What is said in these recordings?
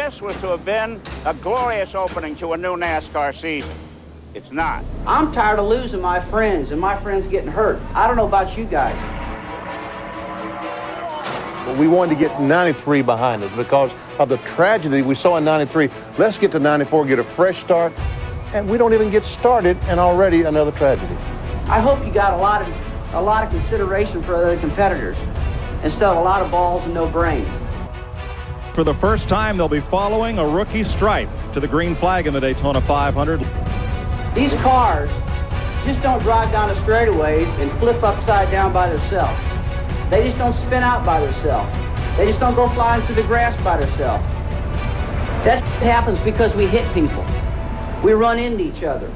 This was to have been a glorious opening to a new NASCAR season. It's not. I'm tired of losing my friends and my friends getting hurt. I don't know about you guys. We wanted to get 93 behind us because of the tragedy we saw in 93. Let's get to 94, get a fresh start, and we don't even get started, and already another tragedy. I hope you got a lot of consideration for other competitors instead of a lot of balls and no brains. For the first time, they'll be following a rookie stripe to the green flag in the Daytona 500. These cars just don't drive down the straightaways and flip upside down by themselves. They just don't spin out by themselves. They just don't go flying through the grass by themselves. That happens because we hit people. We run into each other.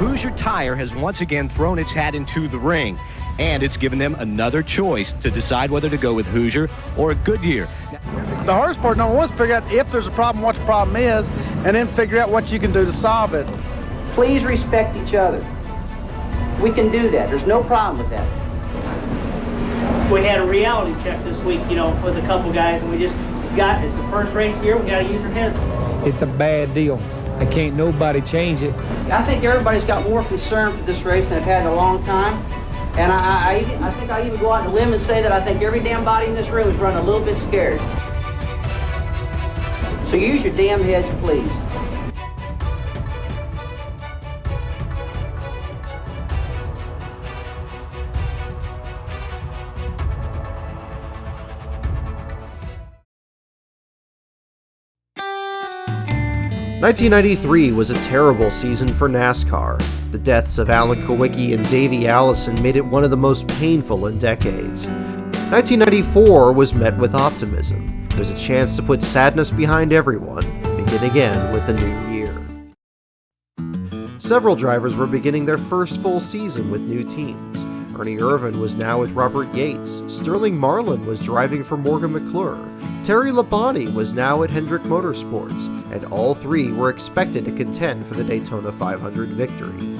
Hoosier Tire has once again thrown its hat into the ring, and it's given them another choice to decide whether to go with Hoosier or Goodyear. The hardest part, number one, is figure out if there's a problem, what the problem is, and then figure out what you can do to solve it. Please respect each other. We can do that. There's no problem with that. We had a reality check this week, with a couple guys, and it's the first race here, we got to use our heads. It's a bad deal. I can't nobody change it. I think everybody's got more concern for this race than they've had in a long time. And I think I even go out on a limb and say that I think every damn body in this room is running a little bit scared. So use your damn heads, please. '93 was a terrible season for NASCAR. The deaths of Alan Kulwicki and Davey Allison made it one of the most painful in decades. 1994 was met with optimism. There's a chance to put sadness behind everyone and begin again with the new year. Several drivers were beginning their first full season with new teams. Ernie Irvan was now with Robert Yates. Sterling Marlin was driving for Morgan McClure. Terry Labonte was now at Hendrick Motorsports, and all three were expected to contend for the Daytona 500 victory.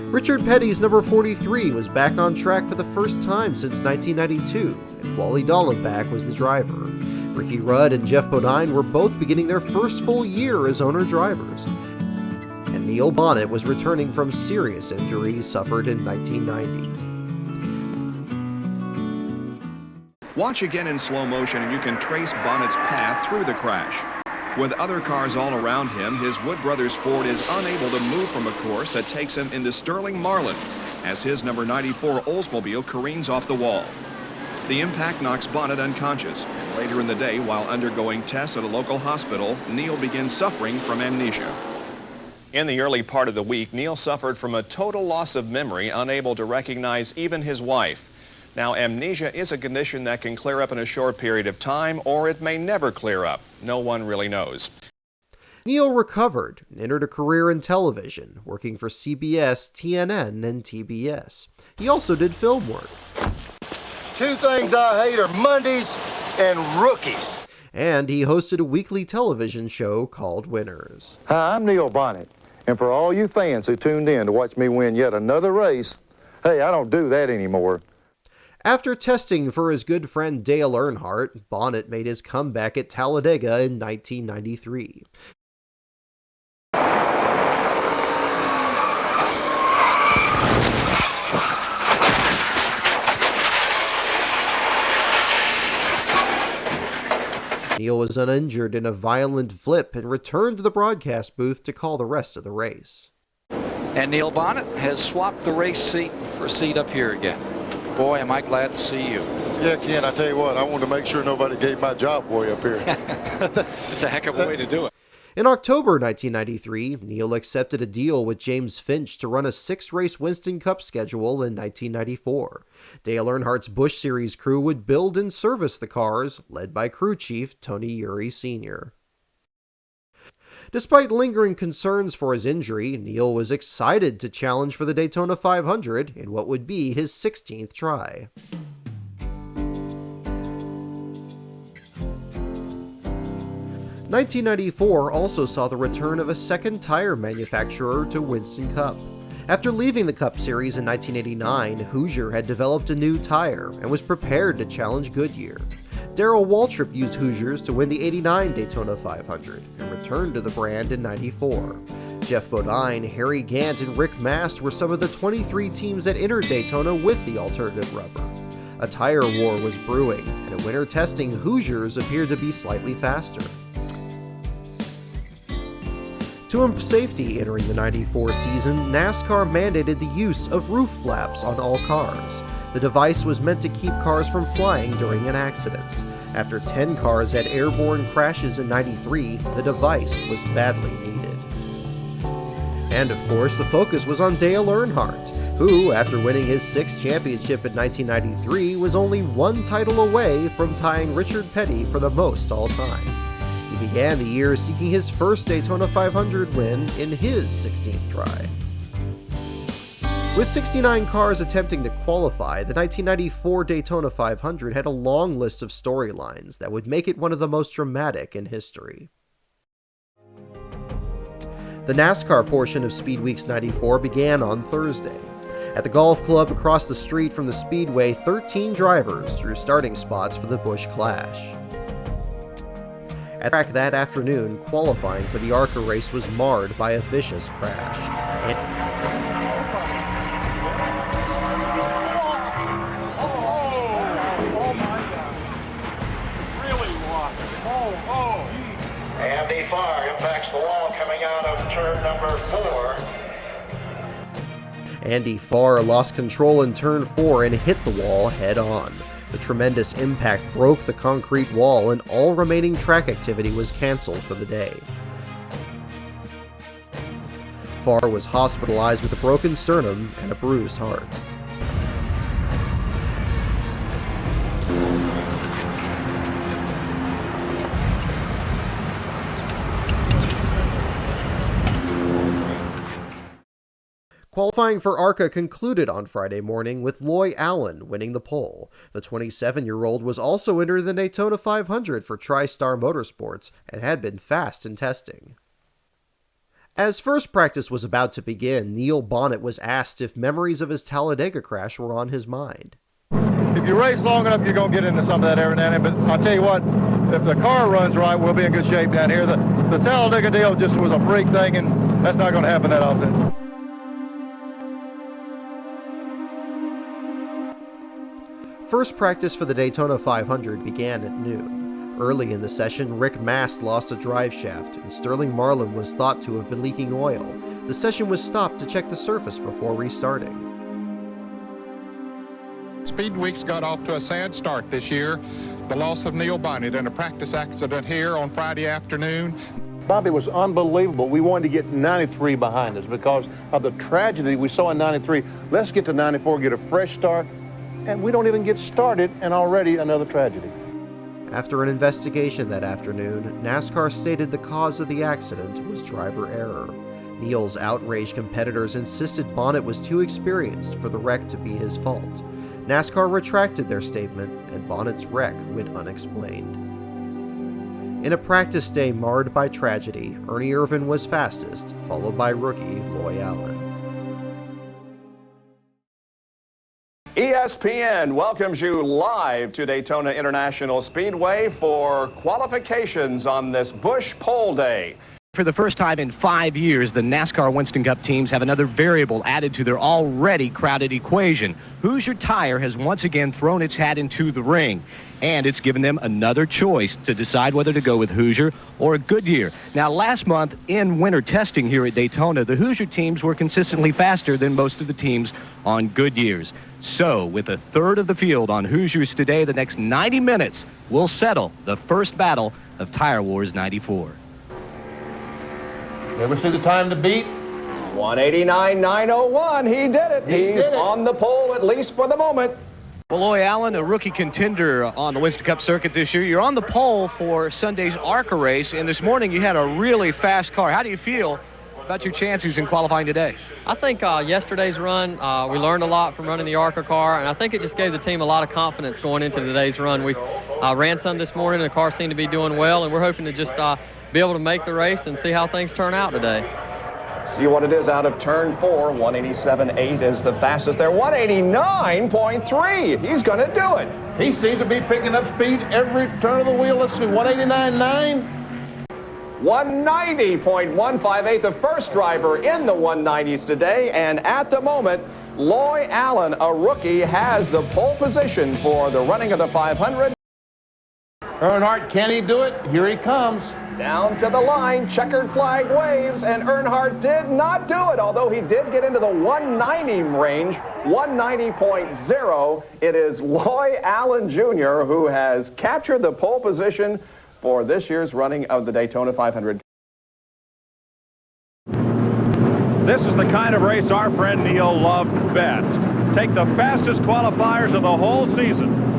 Richard Petty's number 43 was back on track for the first time since 1992, and Wally Dallenbach was the driver. Ricky Rudd and Jeff Bodine were both beginning their first full year as owner-drivers. And Neil Bonnett was returning from serious injuries suffered in 1990. Watch again in slow motion and you can trace Bonnett's path through the crash. With other cars all around him, his Wood Brothers Ford is unable to move from a course that takes him into Sterling Marlin as his number 94 Oldsmobile careens off the wall. The impact knocks Bonnett unconscious, and later in the day, while undergoing tests at a local hospital, Neil begins suffering from amnesia. In the early part of the week, Neil suffered from a total loss of memory, unable to recognize even his wife. Now, amnesia is a condition that can clear up in a short period of time, or it may never clear up. No one really knows. Neil recovered and entered a career in television, working for CBS, TNN, and TBS. He also did film work. Two things I hate are Mondays and rookies. And he hosted a weekly television show called Winners. Hi, I'm Neil Bonnett, and for all you fans who tuned in to watch me win yet another race, hey, I don't do that anymore. After testing for his good friend Dale Earnhardt, Bonnett made his comeback at Talladega in 1993. Neil was uninjured in a violent flip and returned to the broadcast booth to call the rest of the race. And Neil Bonnett has swapped the race seat for a seat up here again. Boy, am I glad to see you. Yeah, Ken, I tell you what, I wanted to make sure nobody gave my job away up here. It's a heck of a way to do it. In October 1993, Neil accepted a deal with James Finch to run a 6-race Winston Cup schedule in 1994. Dale Earnhardt's Busch Series crew would build and service the cars, led by crew chief Tony Uri Sr. Despite lingering concerns for his injury, Neil was excited to challenge for the Daytona 500 in what would be his 16th try. '94 also saw the return of a second tire manufacturer to Winston Cup. After leaving the Cup Series in 1989, Hoosier had developed a new tire and was prepared to challenge Goodyear. Darrell Waltrip used Hoosiers to win the '89 Daytona 500 and returned to the brand in '94. Jeff Bodine, Harry Gant, and Rick Mast were some of the 23 teams that entered Daytona with the alternative rubber. A tire war was brewing, and at winter testing, Hoosiers appeared to be slightly faster. To improve safety entering the '94 season, NASCAR mandated the use of roof flaps on all cars. The device was meant to keep cars from flying during an accident. After 10 cars had airborne crashes in '93, the device was badly needed. And of course, the focus was on Dale Earnhardt, who, after winning his 6th championship in 1993, was only one title away from tying Richard Petty for the most all-time. He began the year seeking his first Daytona 500 win in his 16th try. With 69 cars attempting to qualify, the 1994 Daytona 500 had a long list of storylines that would make it one of the most dramatic in history. The NASCAR portion of Speedweeks '94 began on Thursday. At the golf club across the street from the Speedway, 13 drivers drew starting spots for the Busch Clash. At the track that afternoon, qualifying for the ARCA race was marred by a vicious crash. Andy Farr impacts the wall coming out of turn number 4. Andy Farr lost control in turn 4 and hit the wall head-on. The tremendous impact broke the concrete wall and all remaining track activity was canceled for the day. Farr was hospitalized with a broken sternum and a bruised heart. Qualifying for ARCA concluded on Friday morning with Loy Allen winning the pole. The 27-year-old was also entered in the Daytona 500 for TriStar Motorsports and had been fast in testing. As first practice was about to begin, Neil Bonnett was asked if memories of his Talladega crash were on his mind. If you race long enough, you're going to get into some of that every now and then, but I'll tell you what, if the car runs right, we'll be in good shape down here. The Talladega deal just was a freak thing, and that's not going to happen that often. First practice for the Daytona 500 began at noon. Early in the session, Rick Mast lost a drive shaft, and Sterling Marlin was thought to have been leaking oil. The session was stopped to check the surface before restarting. Speedweeks got off to a sad start this year. The loss of Neil Bonnett in a practice accident here on Friday afternoon. Bobby, was unbelievable. We wanted to get 93 behind us because of the tragedy we saw in 93. Let's get to 94, get a fresh start. And we don't even get started, and already another tragedy. After an investigation that afternoon, NASCAR stated the cause of the accident was driver error. Neil's outraged competitors insisted Bonnett was too experienced for the wreck to be his fault. NASCAR retracted their statement, and Bonnett's wreck went unexplained. In a practice day marred by tragedy, Ernie Irvan was fastest, followed by rookie Loy Allen. ESPN welcomes you live to Daytona International Speedway for qualifications on this Busch Pole Day. For the first time in 5 years, the NASCAR Winston Cup teams have another variable added to their already crowded equation. Hoosier Tire has once again thrown its hat into the ring, and it's given them another choice to decide whether to go with Hoosier or Goodyear. Now, last month in winter testing here at Daytona, the Hoosier teams were consistently faster than most of the teams on Goodyears. So, with a third of the field on Hoosiers today, the next 90 minutes will settle the first battle of Tire Wars 94. Ever see the time to beat? 189.901. He did it. He's on the pole, at least for the moment. Well, Loy Allen, a rookie contender on the Winston Cup circuit this year. You're on the pole for Sunday's ARCA race, and this morning you had a really fast car. How do you feel about your chances in qualifying today? I think yesterday's run, we learned a lot from running the ARCA car, and I think it just gave the team a lot of confidence going into today's run. We ran some this morning, and the car seemed to be doing well, and we're hoping to just be able to make the race and see how things turn out today. See what it is out of turn 4. 187.8 is the fastest there. 189.3. He's going to do it. He seems to be picking up speed every turn of the wheel. Let's see, 189.9. 190.158, the first driver in the 190s today. And at the moment, Loy Allen, a rookie, has the pole position for the running of the 500. Earnhardt, can he do it? Here he comes. Down to the line, checkered flag waves, and Earnhardt did not do it, although he did get into the 190 range, 190.0. It is Loy Allen Jr. who has captured the pole position for this year's running of the Daytona 500. This is the kind of race our friend Neil loved best. Take the fastest qualifiers of the whole season.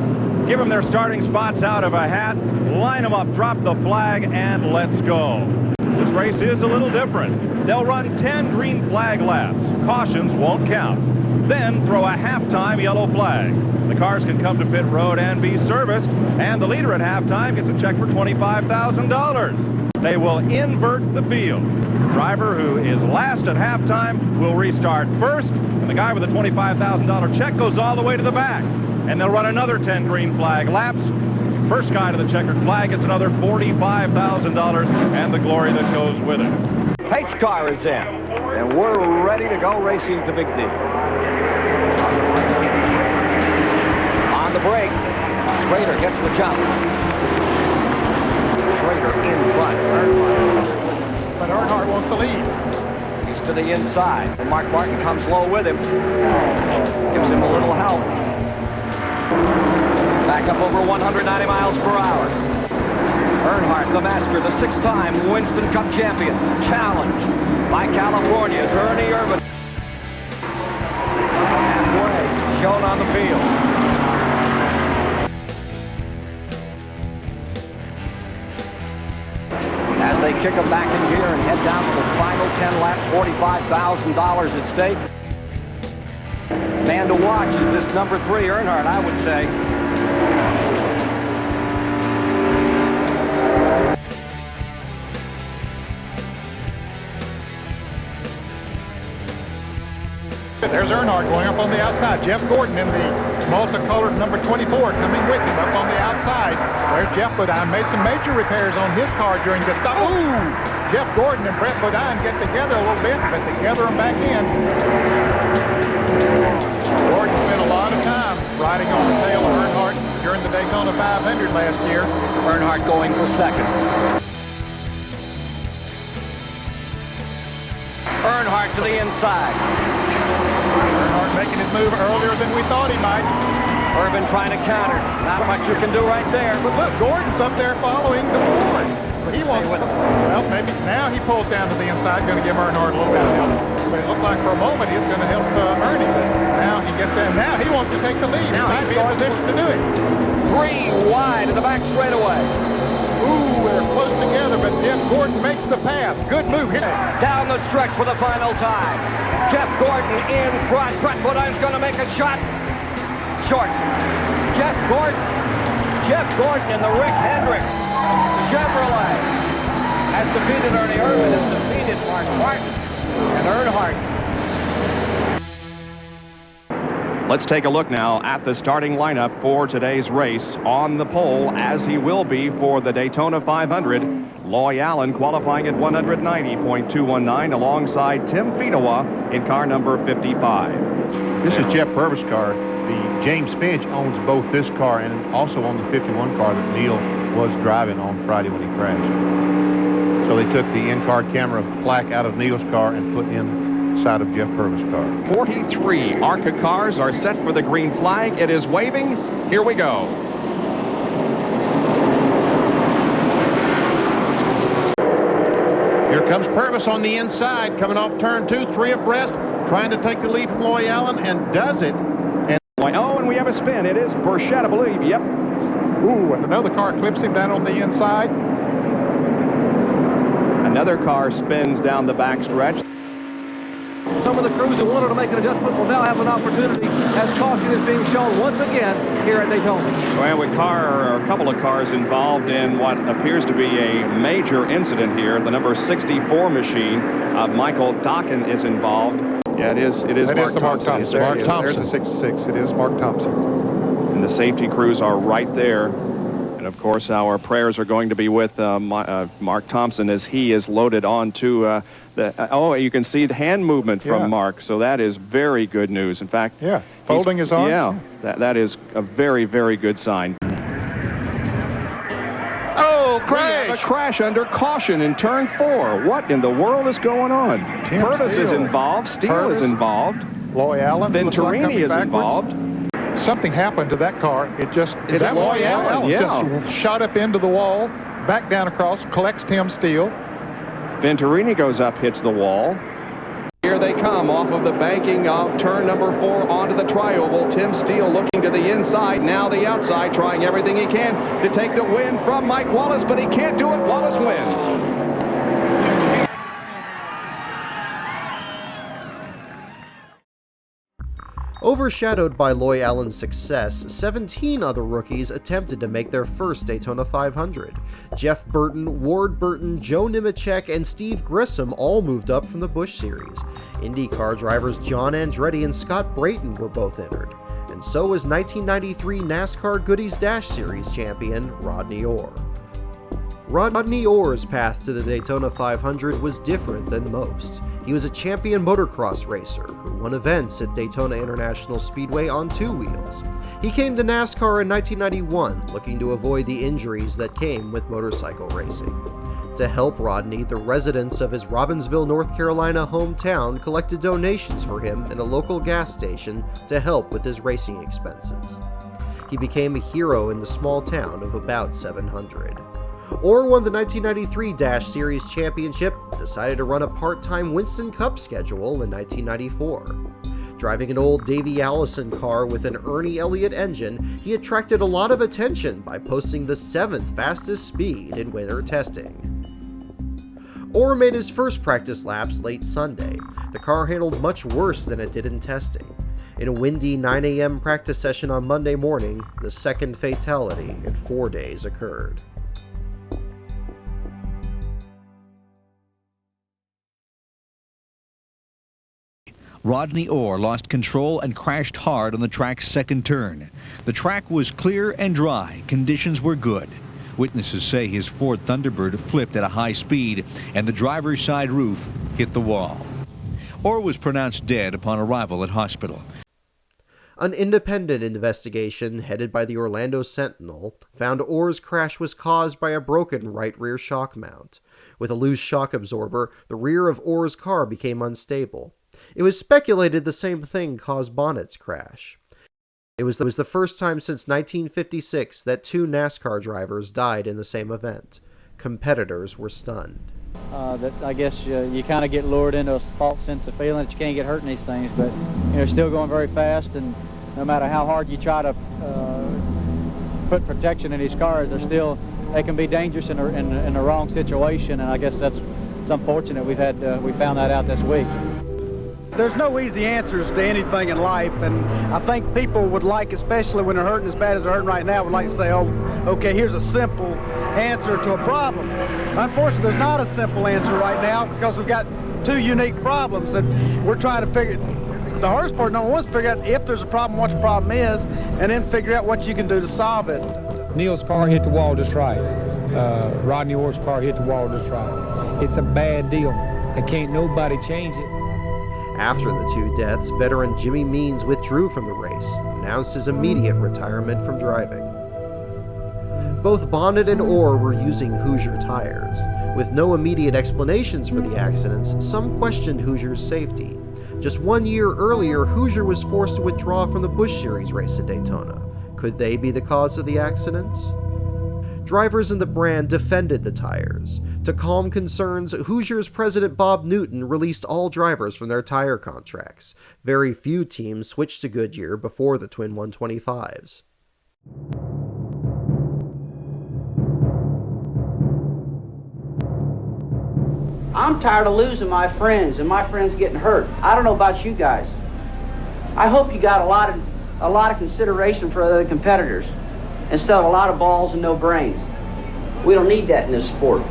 Give them their starting spots out of a hat, line them up, drop the flag, and let's go. This race is a little different. They'll run 10 green flag laps. Cautions won't count. Then throw a halftime yellow flag. The cars can come to pit road and be serviced, and the leader at halftime gets a check for $25,000. They will invert the field. The driver who is last at halftime will restart first, and the guy with the $25,000 check goes all the way to the back. And they'll run another 10 green flag laps. First guy to the checkered flag gets another $45,000 and the glory that goes with it. Pace car is in, and we're ready to go racing to Big D. On the break, Schrader gets the jump. Schrader in front. But Earnhardt wants to lead. He's to the inside, and Mark Martin comes low with him. Gives him a little help. Back up over 190 miles per hour. Earnhardt, the master, the six-time Winston Cup champion, challenged by California's Ernie Irvan. Halfway, shown on the field. As they kick him back in gear and head down to the final 10 laps, $45,000 at stake. Man to watch is this number 3 Earnhardt, I would say. There's Earnhardt going up on the outside. Jeff Gordon in the multicolored number 24 coming with him up on the outside. There's Jeff Bodine. Made some major repairs on his car during this stop. Ooh! Jeff Gordon and Brett Bodine get together a little bit, but they gather them back in. Gordon spent a lot of time riding on the tail of Earnhardt during the Daytona 500 last year. Earnhardt going for second. Earnhardt to the inside. Earnhardt making his move earlier than we thought he might. Irvin trying to counter. Not much you can do right there. But look, Gordon's up there following the board. But he wants to, well, maybe now he pulls down to the inside, going to give Earnhardt a little bit of help. But it looked like for a moment he was going to help Ernie. But now he gets there. Now he wants to take the lead. Now he might be in position to do it. 3 wide in the back straightaway. Ooh, they're close together, but Jeff Gordon makes the pass. Good move here. Down the stretch for the final time. Jeff Gordon in front. Brett Bodine's going to make a shot. Short. Jeff Gordon in the Rick Hendrick Chevrolet has defeated Ernie Irvan, has defeated Mark Martin and Earnhardt. Let's take a look now at the starting lineup for today's race. On the pole, as he will be for the Daytona 500, Loy Allen qualifying at 190.219 alongside Tim Fedewa in car number 55. This is Jeff Purvis' car. The James Finch owns both this car and also on the 51 car that Neil was driving on Friday when he crashed. So they took the in-car camera plaque out of Neil's car and put inside of Jeff Purvis' car. 43 ARCA cars are set for the green flag. It is waving. Here we go. Here comes Purvis on the inside, coming off turn 2, 3 abreast, trying to take the lead from Loy Allen, and does it. Oh, and we have a spin. It is Burchett, I believe. Yep. Ooh, and another car clips him down on the inside. Another car spins down the backstretch. Some of the crews who wanted to make an adjustment will now have an opportunity as caution is being shown once again here at Daytona. Well, with a couple of cars involved in what appears to be a major incident here. The number 64 machine, Michael Dokken, is involved. Yeah, it is Mark Thompson. There's the 66. It is Mark Thompson. And the safety crews are right there. And, of course, our prayers are going to be with Mark Thompson as he is loaded onto you can see the hand movement from Mark. So that is very good news. In fact, folding his arm. Yeah, that is a very, very good sign. Oh, crash! We have a crash under caution in turn 4. What in the world is going on? Purvis is involved. Steele is involved. Loy Allen. Venturini is involved. Something happened to that car. It's Loy Allen? Just shot up into the wall, back down across, collects Tim Steele. Venturini goes up, hits the wall. Here they come off of the banking of turn number 4 onto the tri-oval. Tim Steele looking to the inside, now the outside, trying everything he can to take the win from Mike Wallace, but he can't do it. Wallace wins. Overshadowed by Loy Allen's success, 17 other rookies attempted to make their first Daytona 500. Jeff Burton, Ward Burton, Joe Nemechek, and Steve Grissom all moved up from the Busch Series. IndyCar drivers John Andretti and Scott Brayton were both entered. And so was 1993 NASCAR Goodies Dash Series champion Rodney Orr. Rodney Orr's path to the Daytona 500 was different than most. He was a champion motocross racer who won events at Daytona International Speedway on 2 wheels. He came to NASCAR in 1991, looking to avoid the injuries that came with motorcycle racing. To help Rodney, the residents of his Robbinsville, North Carolina hometown collected donations for him in a local gas station to help with his racing expenses. He became a hero in the small town of about 700. Orr won the 1993 Dash Series Championship, decided to run a part-time Winston Cup schedule in 1994. Driving an old Davey Allison car with an Ernie Elliott engine, he attracted a lot of attention by posting the 7th fastest speed in winter testing. Orr made his first practice laps late Sunday. The car handled much worse than it did in testing. In a windy 9 a.m. practice session on Monday morning, the second fatality in 4 days occurred. Rodney Orr lost control and crashed hard on the track's second turn. The track was clear and dry. Conditions were good. Witnesses say his Ford Thunderbird flipped at a high speed and the driver's side roof hit the wall. Orr was pronounced dead upon arrival at hospital. An independent investigation headed by the Orlando Sentinel found Orr's crash was caused by a broken right rear shock mount. With a loose shock absorber, the rear of Orr's car became unstable. It was speculated the same thing caused Bonnett's crash. It was the first time since 1956 that 2 NASCAR drivers died in the same event. Competitors were stunned. I guess you kind of get lured into a false sense of feeling that you can't get hurt in these things, but still going very fast, and no matter how hard you try to put protection in these cars, they can be dangerous in the wrong situation, and I guess it's unfortunate we found that out this week. There's no easy answers to anything in life, and I think people would like, especially when they're hurting as bad as they're hurting right now, would like to say, oh, okay, here's a simple answer to a problem. Unfortunately, there's not a simple answer right now because we've got 2 unique problems that we're trying to figure. The hardest part, number 1, is figure out if there's a problem, what the problem is, and then figure out what you can do to solve it. Neil's car hit the wall just right. Rodney Orr's car hit the wall just right. It's a bad deal. And can't nobody change it. After the 2 deaths, veteran Jimmy Means withdrew from the race, announced his immediate retirement from driving. Both Bonnett and Orr were using Hoosier tires. With no immediate explanations for the accidents, some questioned Hoosier's safety. Just 1 year earlier, Hoosier was forced to withdraw from the Busch Series race at Daytona. Could they be the cause of the accidents? Drivers in the brand defended the tires. To calm concerns, Hoosier's president Bob Newton released all drivers from their tire contracts. Very few teams switched to Goodyear before the Twin 125s. I'm tired of losing my friends and my friends getting hurt. I don't know about you guys. I hope you got a lot of consideration for other competitors instead of a lot of balls and no brains. We don't need that in this sport.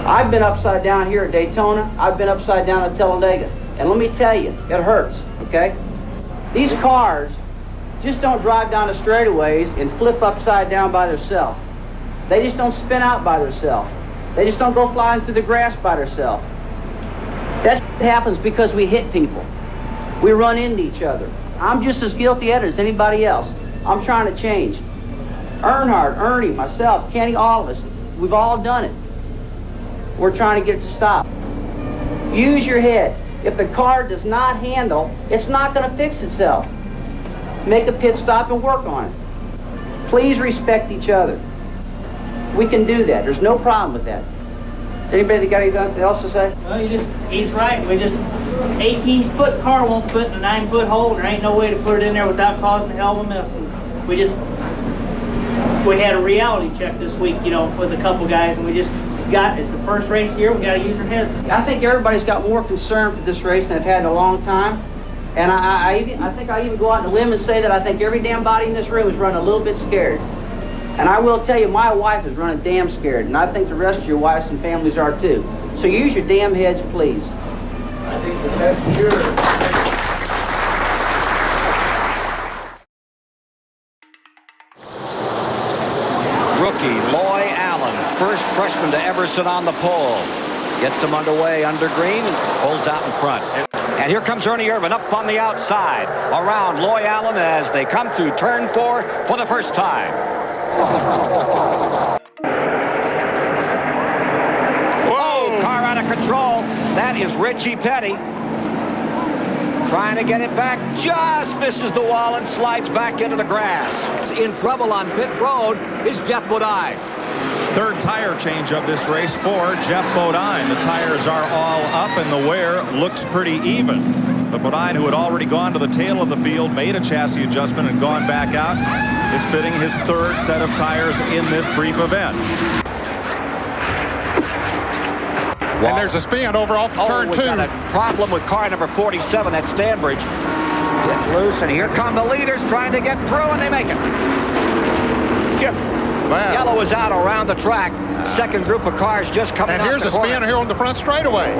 I've been upside down here at Daytona. I've been upside down at Talladega. And let me tell you, it hurts, okay? These cars just don't drive down the straightaways and flip upside down by themselves. They just don't spin out by themselves. They just don't go flying through the grass by themselves. That happens because we hit people. We run into each other. I'm just as guilty at it as anybody else. I'm trying to change. Earnhardt, Ernie, myself, Kenny, all of us, we've all done it. We're trying to get it to stop. Use your head. If the car does not handle, it's not going to fix itself. Make a pit stop and work on it. Please respect each other. We can do that. There's no problem with that. Anybody got anything else to say? Well, he's right. 18-foot car won't fit in a 9-foot hole. There ain't no way to put it in there without causing a hell of a mess. And we had a reality check this week, with a couple guys, and it's the first race here. We got to use our heads. I think everybody's got more concern for this race than they've had in a long time. And I think I even go out on a limb and say that I think every damn body in this room is running a little bit scared. And I will tell you, my wife is running damn scared, and I think the rest of your wives and families are too. So use your damn heads, please. I think that's sure. Rookie Loy Allen, first freshman to ever sit on the pole. Gets him underway under green and pulls out in front. And here comes Ernie Irvan up on the outside around Loy Allen as they come through turn 4 for the first time. Whoa, car out of control. That is Richie Petty. Trying to get it back, just misses the wall and slides back into the grass. In trouble on pit road is Jeff Bodine. Third tire change of this race for Jeff Bodine. The tires are all up and the wear looks pretty even. But Bodine, who had already gone to the tail of the field, made a chassis adjustment and gone back out, is fitting his third set of tires in this brief event. Wow. And there's a spin over off turn 2. Got a problem with car number 47 at Stanbridge. Get loose, and here come the leaders trying to get through, and they make it. Wow. Yellow is out around the track. Second group of cars just coming out. And here's a spin here on the front straightaway.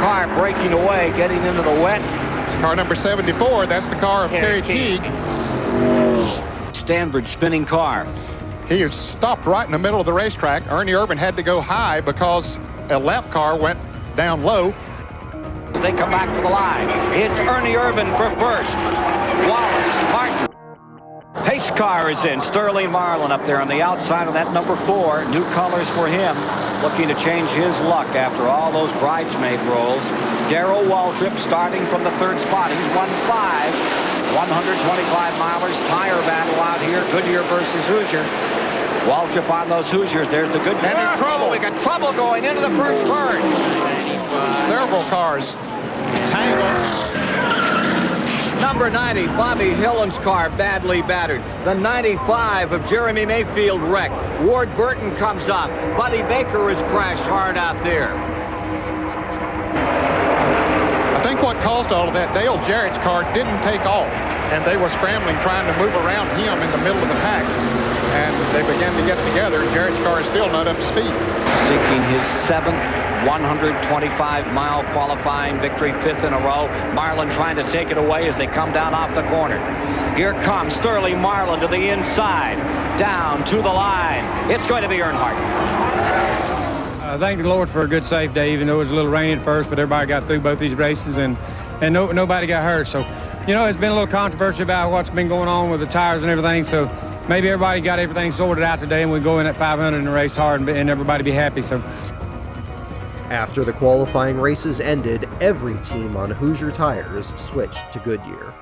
Car breaking away, getting into the wet. It's car number 74. That's the car of Terry Teague. Stanbridge spinning car. He is stopped right in the middle of the racetrack. Ernie Irvan had to go high because a lap car went down low. They come back to the line. It's Ernie Irvan for first. Wallace, Martin. Pace car is in. Sterling Marlin up there on the outside of that number 4. New colors for him. Looking to change his luck after all those bridesmaid rolls. Darrell Waltrip starting from the 3rd spot. He's won 5 125 milers. Tire battle out here. Goodyear versus Hoosier. Waltrip on those Hoosiers. There's the Goodyear. And in trouble. We got trouble going into the first turn. Several cars tangled. Number 90, Bobby Hillen's car badly battered. The 95 of Jeremy Mayfield wrecked. Ward Burton comes up. Buddy Baker is crashed hard out there. I think what caused all of that, Dale Jarrett's car didn't take off, and they were scrambling trying to move around him in the middle of the pack. And they began to get together. Jarrett's car is still not up to speed. Seeking his 7th 125-mile qualifying victory, 5th in a row. Marlin trying to take it away as they come down off the corner. Here comes Sterling Marlin to the inside, down to the line. It's going to be Earnhardt. Thank the Lord for a good, safe day, even though it was a little rainy at first, but everybody got through both these races, and nobody got hurt. So, it's been a little controversy about what's been going on with the tires and everything, so maybe everybody got everything sorted out today, and we go in at 500 and race hard and everybody be happy. So. After the qualifying races ended, every team on Hoosier tires switched to Goodyear.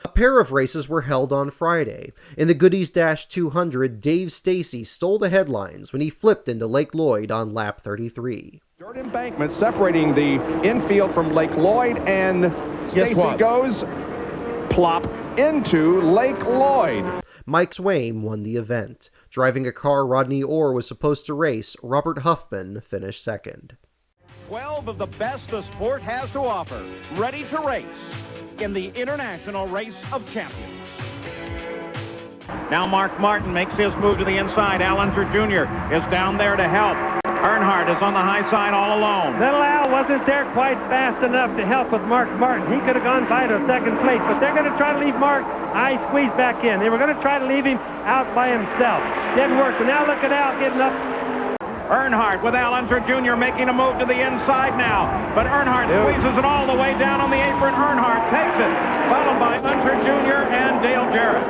A pair of races were held on Friday. In the Goodies Dash 200, Dave Stacy stole the headlines when he flipped into Lake Lloyd on lap 33. Dirt embankment separating the infield from Lake Lloyd, and Stacy goes plop into Lake Lloyd. Mike Swaim won the event. Driving a car Rodney Orr was supposed to race, Robert Huffman finished second. 12 of the best the sport has to offer, ready to race in the International Race of Champions. Now Mark Martin makes his move to the inside. Al Unser Jr. is down there to help. Earnhardt is on the high side all alone. Little Al wasn't there quite fast enough to help with Mark Martin. He could have gone by to second place, but they're going to try to leave Mark squeezed back in. They were going to try to leave him out by himself. Didn't work, but now look at Al getting up. Earnhardt with Al Unser Jr. making a move to the inside now, but Earnhardt squeezes it all the way down on the apron. Earnhardt takes it, followed by Unser Jr. and Dale Jarrett.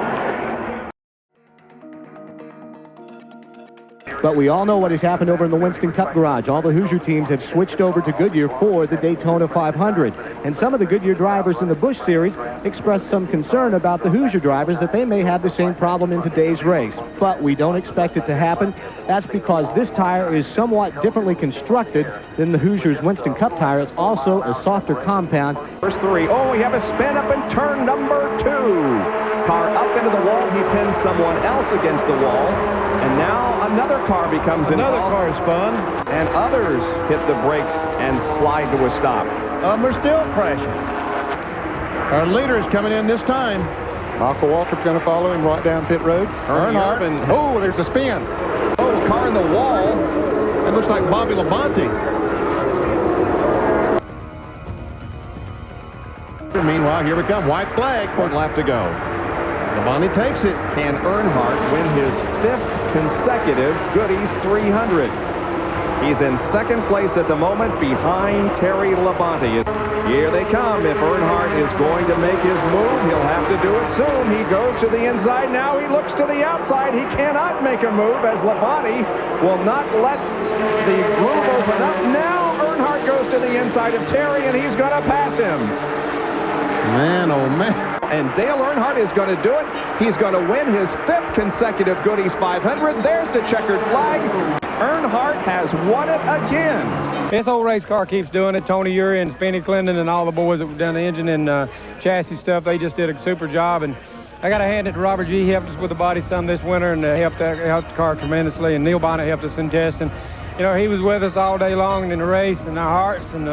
But we all know what has happened over in the Winston Cup garage. All the Hoosier teams have switched over to Goodyear for the Daytona 500. And some of the Goodyear drivers in the Busch Series expressed some concern about the Hoosier drivers that they may have the same problem in today's race. But we don't expect it to happen. That's because this tire is somewhat differently constructed than the Hoosiers' Winston Cup tire. It's also a softer compound. First three. Oh, we have a spin up in turn number 2. Car up into the wall. He pins someone else against the wall. And now another car becomes involved. Another car spun. And others hit the brakes and slide to a stop. We're still crashing. Our leader is coming in this time. Michael Waltrip's going to follow him right down pit road. Earnhardt. Oh, there's a spin. Oh, car in the wall. It looks like Bobby Labonte. Meanwhile, here we come. White flag. 1 lap to go. Labonte takes it. Can Earnhardt win his 5th consecutive Goodies 300? He's in second place at the moment behind Terry Labonte. Here they come. If Earnhardt is going to make his move, he'll have to do it soon. He goes to the inside. Now he looks to the outside. He cannot make a move as Labonte will not let the groove open up. Now Earnhardt goes to the inside of Terry, and he's going to pass him. Man, oh man. And Dale Earnhardt is going to do it. He's going to win his 5th consecutive Goodies 500. There's the checkered flag. Earnhardt has won it again. This old race car keeps doing it. Tony Urey and Spenny Clendon and all the boys that have done the engine and chassis stuff, they just did a super job. And I got to hand it to Robert G. He helped us with the body some this winter and helped the car tremendously. And Neil Bonnett helped us in testing. You know, he was with us all day long in the race and our hearts. And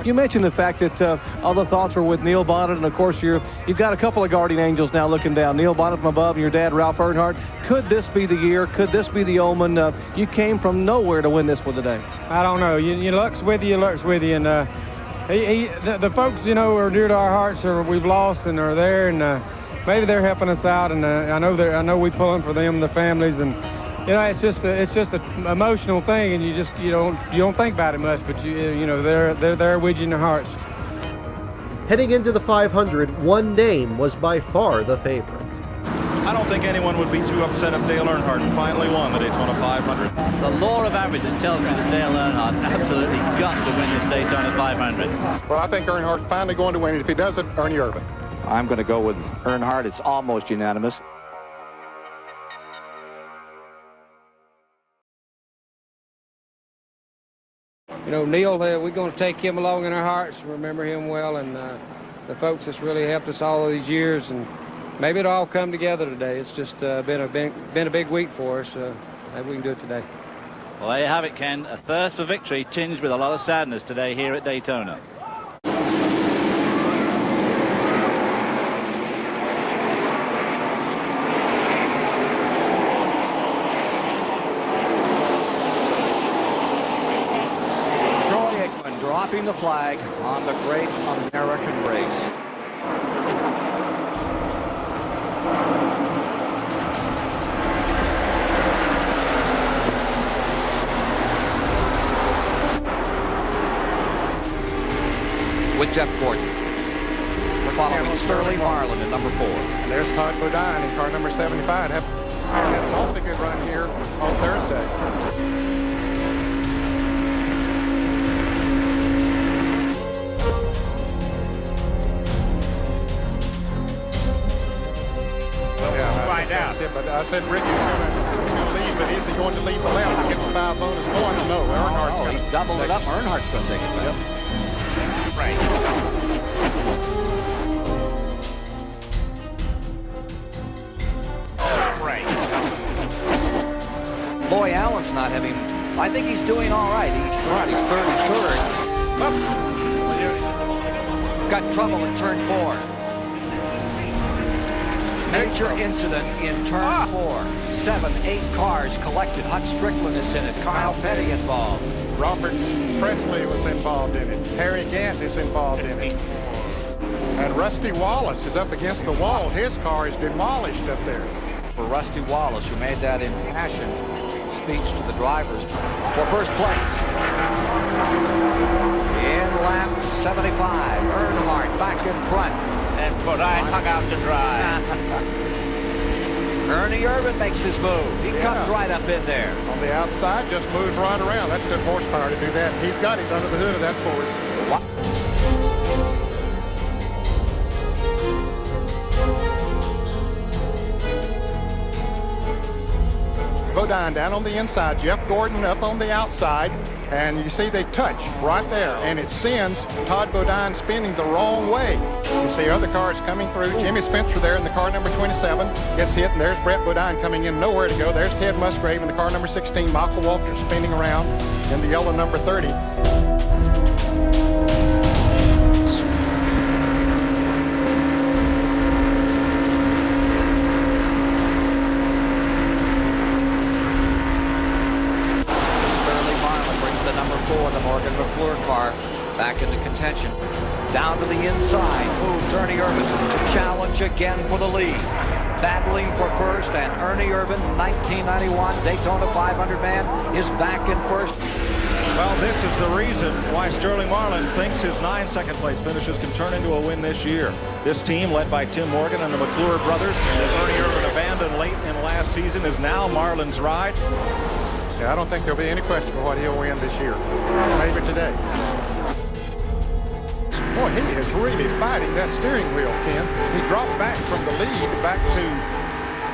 you mentioned the fact that all the thoughts were with Neil Bonnett, and of course you've got a couple of guardian angels now looking down. Neil Bonnett from above and your dad, Ralph Earnhardt. Could this be the year? Could this be the omen? You came from nowhere to win this one today. I don't know. Your luck's with you, And the folks, you know, are dear to our hearts, or we've lost and are there, and maybe they're helping us out. And I know we pulling for them, the families, and you know, it's just an emotional thing, and you don't think about it much, but you know they're there with you in their hearts. Heading into the 500, one name was by far the favorite. I don't think anyone would be too upset if Dale Earnhardt finally won the Daytona 500. The law of averages tells me that Dale Earnhardt's absolutely got to win this Daytona 500. Well, I think Earnhardt's finally going to win it. If he doesn't, Ernie Irvan. I'm going to go with Earnhardt. It's almost unanimous. You know, Neil, we're going to take him along in our hearts, remember him well, and the folks that's really helped us all of these years, and maybe it'll all come together today. It's just been a big week for us. Maybe we can do it today. Well, there you have it, Ken. A thirst for victory tinged with a lot of sadness today here at Daytona. Dropping the flag on the great American race. With Jeff Gordon. We're following Sterling Marlin at number 4. And there's Todd Bodine in car number 75. Had an awfully good run here on Thursday. But I said Ricky's going to lead, but is he going to lead the left to get the 5 bonus points? No, Earnhardt's going to double it up. Earnhardt's going to take it back. Yep. think he's doing all right. He's 33rd. Got trouble in turn 4. Major incident in turn 4. 7, 8 cars collected. Hut Strickland is in it. Kyle Petty involved. Robert Presley was involved in it. Harry Gant is involved in it. And Rusty Wallace is up against the wall. His car is demolished up there. For Rusty Wallace, who made that impassioned speech to the drivers for first place. In lap 75, Earnhardt back in front. And Bodine hung out to dry. Ernie Irvan makes his move. He comes right up in there. On the outside, just moves right around. That's good horsepower to do that. He's got it under the hood of that Ford. Bodine down on the inside, Jeff Gordon up on the outside, and you see they touch right there, and it sends Todd Bodine spinning the wrong way. You see other cars coming through. Jimmy Spencer there in the car number 27 gets hit, and there's Brett Bodine coming in, nowhere to go. There's Ted Musgrave in the car number 16, Michael Walters spinning around in the yellow number 30. The Morgan McClure car back into contention. Down to the inside moves Ernie Irvan to challenge again for the lead. Battling for first, and Ernie Irvan, 1991 Daytona 500 man, is back in first. Well, this is the reason why Sterling Marlin thinks his 9 second-place finishes can turn into a win this year. This team, led by Tim Morgan and the McClure brothers, that Ernie Irvan abandoned late in last season, is now Marlin's ride. Yeah, I don't think there'll be any question of what he'll win this year. Maybe today. Boy, he is really fighting that steering wheel, Ken. He dropped back from the lead back to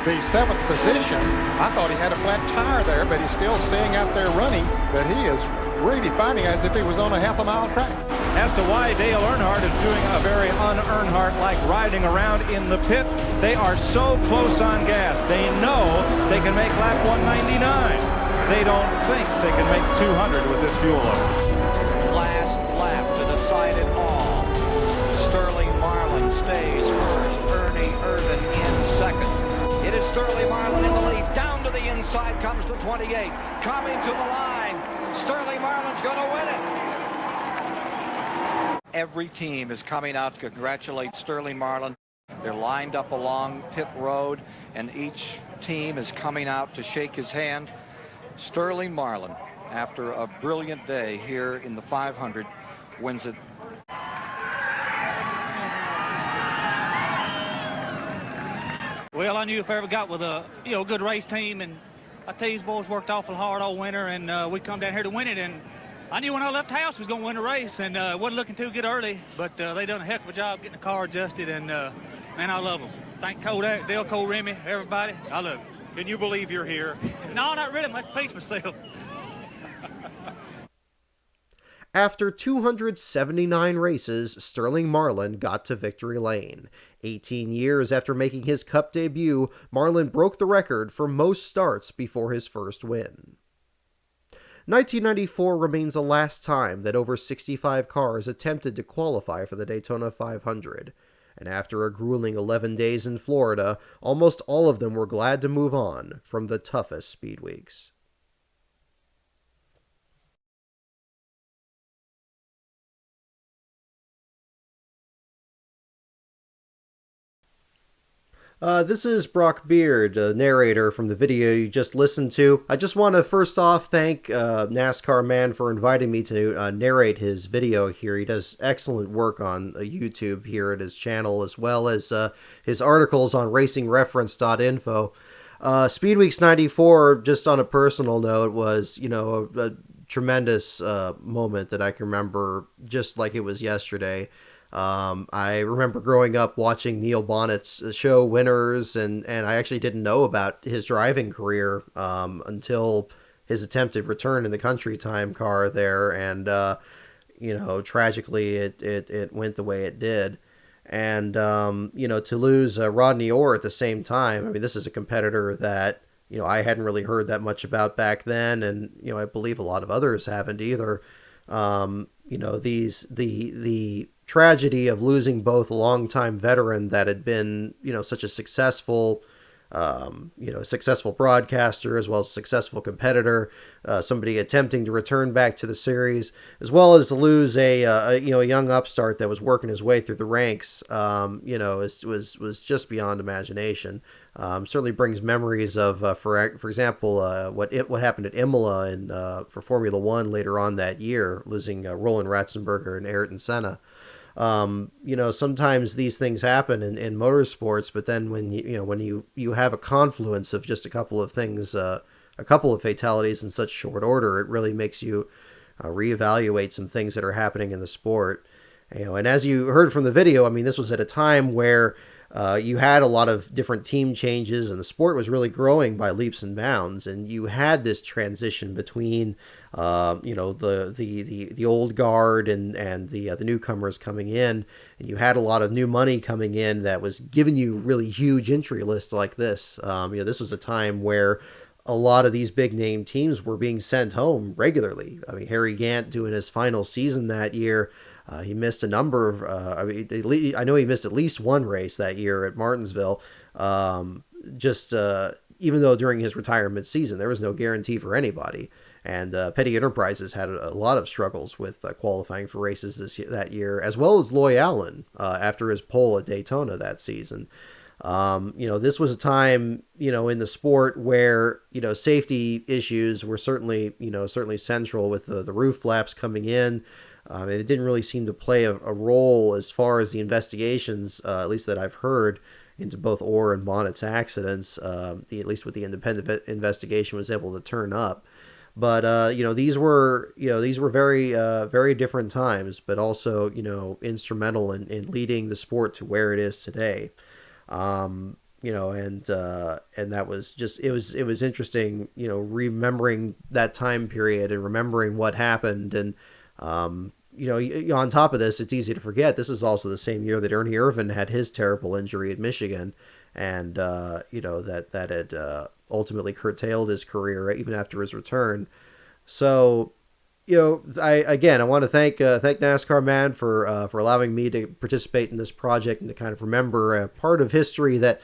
the 7th position. I thought he had a flat tire there, but he's still staying out there running. But he is really fighting as if he was on a half-a-mile track. As to why Dale Earnhardt is doing a very un-Earnhardt-like riding around in the pit, they are so close on gas. They know they can make lap 199. They don't think they can make 200 with this fuel load. Last lap to decide it all. Sterling Marlin stays first. Ernie Irvan in second. It is Sterling Marlin in the lead. Down to the inside comes the 28. Coming to the line. Sterling Marlin's going to win it. Every team is coming out to congratulate Sterling Marlin. They're lined up along pit road, and each team is coming out to shake his hand. Sterling Marlin, after a brilliant day here in the 500, wins it. Well, I knew if I ever got with a good race team, and I tell you, these boys worked awful hard all winter, and we come down here to win it. And I knew when I left the house we was going to win the race, and wasn't looking too good early, but they done a heck of a job getting the car adjusted, and man, I love them. Thank Kodak, Dale Cole, Remy, everybody. I love it. Can you believe you're here? No, not really. I'm like to pace myself. After 279 races, Sterling Marlin got to victory lane. 18 years after making his Cup debut, Marlin broke the record for most starts before his first win. 1994 remains the last time that over 65 cars attempted to qualify for the Daytona 500. And after a grueling 11 days in Florida, almost all of them were glad to move on from the toughest Speedweeks. This is Brock Beard, the narrator from the video you just listened to. I just want to first off thank NASCAR Man for inviting me to narrate his video here. He does excellent work on YouTube here at his channel, as well as his articles on racingreference.info. Speedweeks 94, just on a personal note, was, a tremendous moment that I can remember just like it was yesterday. I remember growing up watching Neil Bonnett's show Winners, and I actually didn't know about his driving career until his attempted return in the country time car there, and tragically it went the way it did. And to lose Rodney Orr at the same time, I mean, this is a competitor that I hadn't really heard that much about back then, and I believe a lot of others haven't either. The tragedy of losing both a longtime veteran that had been such a successful successful broadcaster as well as a successful competitor, somebody attempting to return back to the series, as well as to lose a young upstart that was working his way through the ranks, was just beyond imagination. Certainly brings memories of, for example, what happened at Imola for Formula One later on that year, losing Roland Ratzenberger and Ayrton Senna. Sometimes these things happen in motorsports, but then when you have a confluence of just a couple of things, a couple of fatalities in such short order, it really makes you reevaluate some things that are happening in the sport. And as you heard from the video, I mean, this was at a time where you had a lot of different team changes, and the sport was really growing by leaps and bounds. And you had this transition between, the old guard and the newcomers coming in, and you had a lot of new money coming in that was giving you really huge entry lists like this. This was a time where a lot of these big name teams were being sent home regularly. I mean, Harry Gant doing his final season that year. He missed a number of, I know he missed at least one race that year at Martinsville. Even though during his retirement season, there was no guarantee for anybody. And Petty Enterprises had a lot of struggles with qualifying for races that year, as well as Loy Allen after his pole at Daytona that season. This was a time, in the sport where, safety issues were certainly central with the roof flaps coming in. It didn't really seem to play a role as far as the investigations, at least that I've heard, into both Orr and Bonnett's accidents. At least with the independent investigation was able to turn up. But these were very very different times, but also instrumental in leading the sport to where it is today. And that was just it was interesting, remembering that time period and remembering what happened. And on top of this, it's easy to forget this is also the same year that Ernie Irvan had his terrible injury at Michigan, and that had ultimately curtailed his career even after his return. So, I want to thank NASCAR Man for allowing me to participate in this project and to kind of remember a part of history that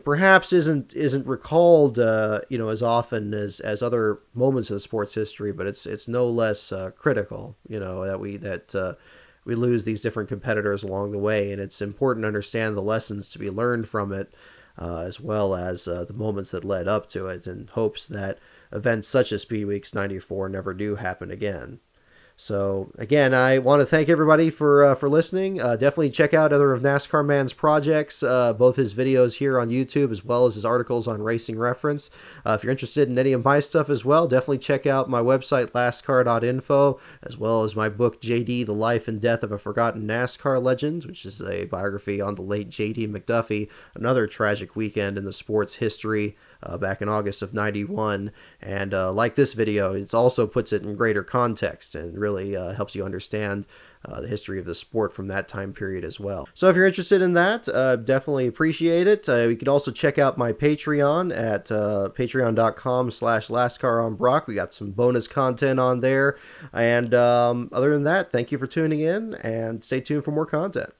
perhaps isn't recalled as often as other moments of the sport's history, but it's no less critical that we lose these different competitors along the way, and it's important to understand the lessons to be learned from it, as well as the moments that led up to it, in hopes that events such as Speedweeks '94 never do happen again. So again, I want to thank everybody for listening. Definitely check out other of NASCAR Man's projects, both his videos here on YouTube as well as his articles on Racing Reference. If you're interested in any of my stuff as well, definitely check out my website lastcar.info, as well as my book JD: The Life and Death of a Forgotten NASCAR Legend, which is a biography on the late JD McDuffie, another tragic weekend in the sport's history back in August of '91. And like this video, it also puts it in greater context and really helps you understand the history of the sport from that time period as well. So if you're interested in that, definitely appreciate it. You can also check out my Patreon at patreon.com/LastCarOnBrock. We got some bonus content on there. And other than that, thank you for tuning in, and stay tuned for more content.